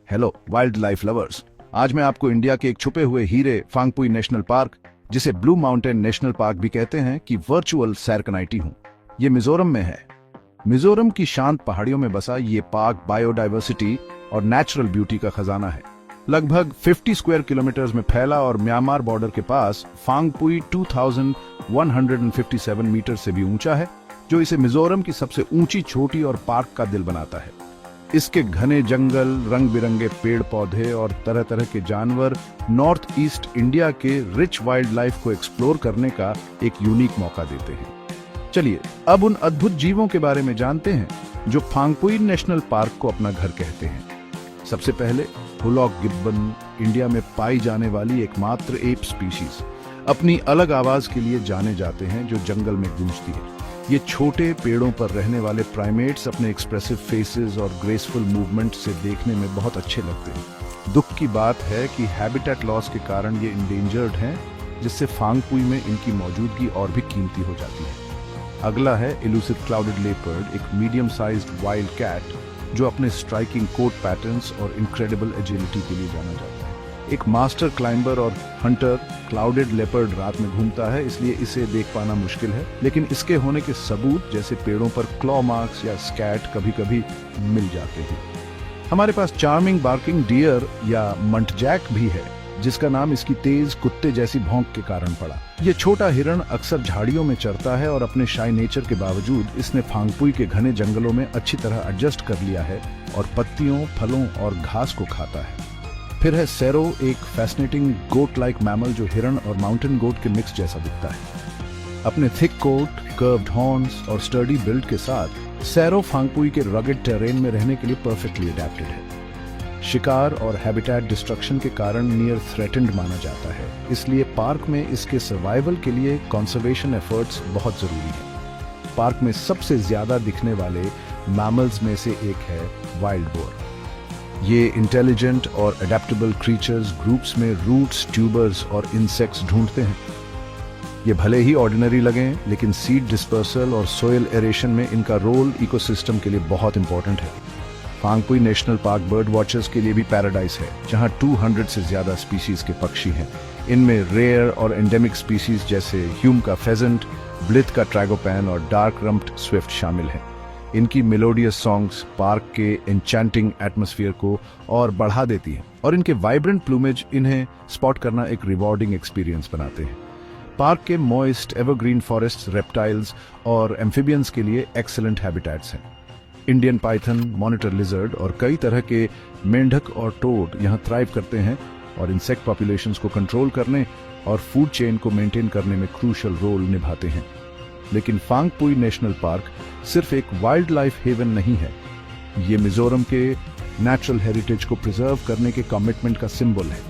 Hello wild life lovers. आज मैं आपको इंडिया के एक छुपे हुए हीरे फांगपुई नेशनल पार्क, जिसे ब्लू माउंटेन नेशनल पार्क भी कहते हैं, की वर्चुअल सैर कराती हूँ। ये मिजोरम में है। मिजोरम की शांत पहाड़ियों में बसा ये पार्क बायोडाइवर्सिटी और नेचुरल ब्यूटी का खजाना है। लगभग 50 स्क्वायर किलोमीटर्स में फैला और म्यांमार बॉर्डर के पास फांगपुई 2157 मीटर से भी ऊंचा है, जो इसे मिजोरम की सबसे ऊंची चोटी और पार्क का दिल बनाता है। इसके घने जंगल, रंग बिरंगे पेड़ पौधे और तरह तरह के जानवर नॉर्थ ईस्ट इंडिया के रिच वाइल्ड लाइफ को एक्सप्लोर करने का एक यूनिक मौका देते हैं। चलिए अब उन अद्भुत जीवों के बारे में जानते हैं जो फांगपुई नेशनल पार्क को अपना घर कहते हैं। सबसे पहले हुलॉक गिब्बन, इंडिया में पाई जाने वाली एकमात्र एप स्पीशीज, अपनी अलग आवाज के लिए जाने जाते हैं जो जंगल में गूंजती है। ये छोटे पेड़ों पर रहने वाले प्राइमेट्स अपने एक्सप्रेसिव फेसेस और ग्रेसफुल मूवमेंट से देखने में बहुत अच्छे लगते हैं। दुख की बात है कि हैबिटेट लॉस के कारण ये इंडेंजर्ड हैं, जिससे फांगपुई में इनकी मौजूदगी और भी कीमती हो जाती है। अगला है इलूसिव क्लाउडेड लेपर्ड, एक मीडियम साइज्ड वाइल्ड कैट जो अपने स्ट्राइकिंग कोट पैटर्न्स और इनक्रेडिबल एजिलिटी के लिए जाना जाता है। एक मास्टर क्लाइंबर और हंटर क्लाउडेड लेपर्ड रात में घूमता है, इसलिए इसे देख पाना मुश्किल है, लेकिन इसके होने के सबूत जैसे पेड़ों पर क्लॉ मार्क्स या स्कैट कभी कभी मिल जाते हैं। हमारे पास चार्मिंग बार्किंग डियर या मंटजैक भी है, जिसका नाम इसकी तेज कुत्ते जैसी भौंक के कारण पड़ा। ये छोटा हिरण अक्सर झाड़ियों में चरता है और अपने शाई नेचर के बावजूद इसने फांगपुई के घने जंगलों में अच्छी तरह एडजस्ट कर लिया है और पत्तियों, फलों और घास को खाता है। फिर है सैरो, एक फैसिनेटिंग गोट लाइक मैमल जो हिरण और माउंटेन गोट के मिक्स जैसा दिखता है। अपने थिक कोट, कर्व्ड हॉर्न्स और स्टर्डी बिल्ड के साथ सैरो फांगपुई के रगेड टेरेन में रहने के लिए परफेक्टली अडेप्टेड है। शिकार और हैबिटेट डिस्ट्रक्शन के कारण नियर थ्रेटेंड माना जाता है, इसलिए पार्क में इसके सर्वाइवल के लिए कंजर्वेशन एफर्ट्स बहुत जरूरी है। पार्क में सबसे ज्यादा दिखने वाले मैमल्स में से एक है वाइल्ड बोर। ये इंटेलिजेंट और अडेप्टेबल क्रीचर्स ग्रुप्स में रूट्स, ट्यूबर्स और इंसेक्ट्स ढूंढते हैं। ये भले ही ऑर्डिनरी लगें, लेकिन सीड डिस्पर्सल और सोयल एरेशन में इनका रोल इकोसिस्टम के लिए बहुत इंपॉर्टेंट है। Phawngpui national park bird watchers के लिए भी पैराडाइज है, जहां 200 से ज्यादा स्पीशीज के पक्षी हैं। इनमें रेयर और एंडेमिक स्पीशीज जैसे ह्यूम का फेजेंट, ब्लिथ का ट्रैगोपैन और डार्क रम्प्ड स्विफ्ट शामिल हैं। इनकी मेलोडियस सॉन्ग्स पार्क के एन्चैंटिंग एटमॉस्फेयर को और बढ़ा देती हैं, और इनके वाइब्रेंट प्लूमेज इन्हें स्पॉट करना एक रिवॉर्डिंग एक्सपीरियंस बनाते हैं। पार्क के मॉइस्ट एवरग्रीन फॉरेस्ट रेप्टाइल्स और एम्फिबियंस के लिए एक्सीलेंट हैबिटेट्स हैं। इंडियन पाइथन, मॉनिटर लिजर्ड और कई तरह के मेंढक और टोड यहाँ थ्राइव करते हैं और इंसेक्ट पॉपुलेशंस को कंट्रोल करने और फूड चेन को मेंटेन करने में क्रूशियल रोल निभाते हैं। लेकिन फांगपुई नेशनल पार्क सिर्फ एक वाइल्ड लाइफ हेवन नहीं है, ये मिजोरम के नेचुरल हेरिटेज को प्रिजर्व करने के कमिटमेंट का सिंबल है।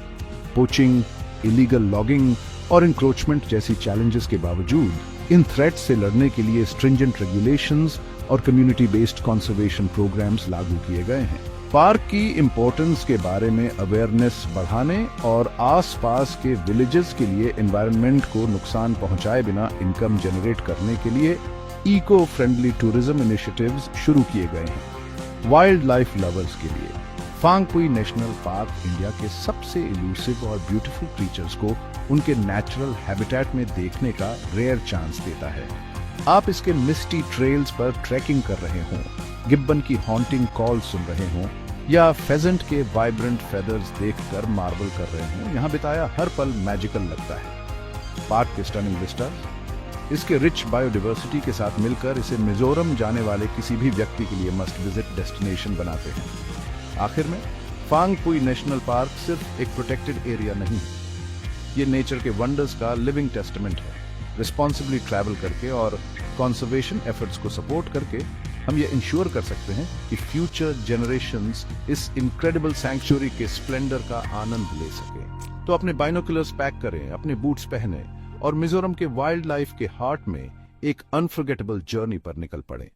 पोचिंग, इलीगल लॉगिंग और इंक्रोचमेंट जैसी चैलेंजेस के बावजूद इन थ्रेट्स से लड़ने के लिए स्ट्रिंजेंट रेगुलेशंस और कम्युनिटी बेस्ड कंजर्वेशन प्रोग्राम्स लागू किए गए हैं। पार्क की इंपॉर्टेंस के बारे में अवेयरनेस बढ़ाने और आसपास के विलेजेस के लिए एनवायरनमेंट को नुकसान पहुंचाए बिना इनकम जनरेट करने के लिए इको फ्रेंडली टूरिज्म इनिशिएटिव्स शुरू किए गए हैं। वाइल्ड लाइफ लवर्स के लिए फांगपुई नेशनल पार्क इंडिया के सबसे इलूसिव और ब्यूटीफुल क्रीचर्स को उनके नेचुरल हैबिटेट में देखने का रेयर चांस देता है। आप इसके मिस्टी ट्रेल्स पर ट्रैकिंग कर रहे हों, गिब्बन की हॉन्टिंग कॉल सुन रहे हों या फेजेंट के वाइब्रेंट फेदर्स देखकर मार्वल कर रहे हों, यहाँ बिताया हर पल मैजिकल लगता है। पार्क के स्टनिंग विस्टास इसके रिच बायोडाइवर्सिटी के साथ मिलकर इसे मिजोरम जाने वाले किसी भी व्यक्ति के लिए मस्ट विजिट डेस्टिनेशन बनाते हैं। आखिर में फांगपुई नेशनल पार्क सिर्फ एक प्रोटेक्टेड एरिया नहीं है, ये नेचर के वंडर्स का लिविंग टेस्टामेंट है। रिस्पॉन्सिबली ट्रैवल करके और कंजर्वेशन एफर्ट्स को सपोर्ट करके हम ये इंश्योर कर सकते हैं कि फ्यूचर जनरेशंस इस इनक्रेडिबल सैंक्चुअरी के स्प्लेंडर का आनंद ले सके। तो अपने बाइनोकुलर्स पैक करें, अपने बूट्स पहने और मिजोरम के वाइल्ड लाइफ के हार्ट में एक अनफॉरगेटेबल जर्नी पर निकल पड़े।